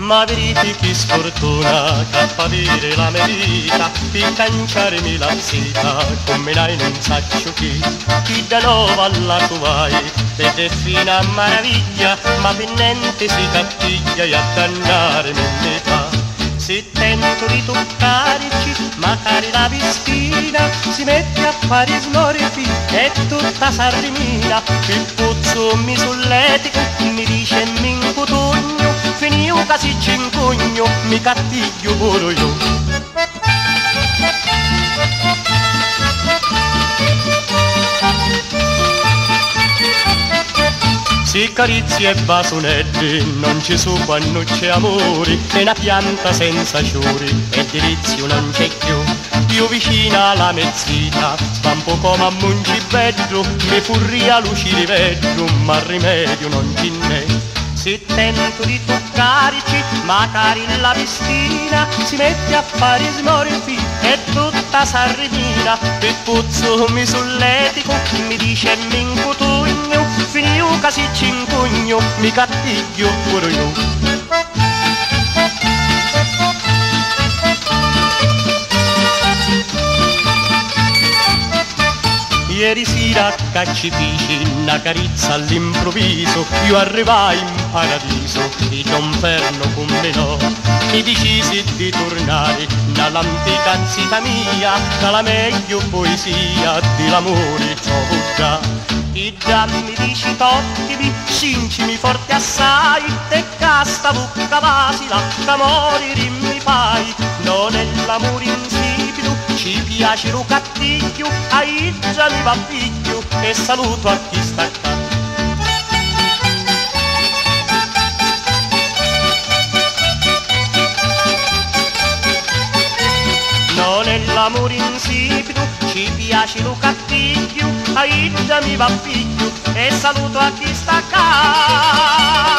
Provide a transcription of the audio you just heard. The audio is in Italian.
Ma verifichi sfortuna che a papire la mia vita, per canciarmi la seta, come lei non saccio chi da nuovo alla tua ed è fino a maraviglia, ma per niente si cattiglia e a dannarmi in metà. Se tento di toccarci, magari la piscina si mette a fare smorfi e tutta s'arrimina. Il pozzo mi solletico, mi dice mi incutugno, finio casi cincugno, mi cattiglio pure io. Si carizie e basonetti, non ci su quando c'è amore, è una pianta senza ciuri, e delizio non c'è più. Io vicina alla mezzita, spampo come a muncibeddu, mi furria luci di veddu, ma rimedio non ce n'è. Se tento di toccarci, magari la piscina si mette a fare smorfi e tutta s'arrimina. Il pozzo mi solletico, mi dice mi incutugno, finio casi cincugno, mi cattiglio pure io. Ieri sera a Caccifici, una carizza all'improvviso, io arrivai in paradiso, e Don Ferno con me no. Mi decisi di tornare nell'antica zita mia, dalla meglio poesia dell'amore trovo già. I già mi dici tottimi, sincimi forte assai, te casta bucca vasila, d'amore rimmi fai, non è l'amore insipido, ci piace lo cattiglio, ai già mi va figlio, e saluto a chi sta accanto. Non è l'amore insipido, ci piace lo cattiglio, ai già mi va figlio, e saluto a chi sta accanto.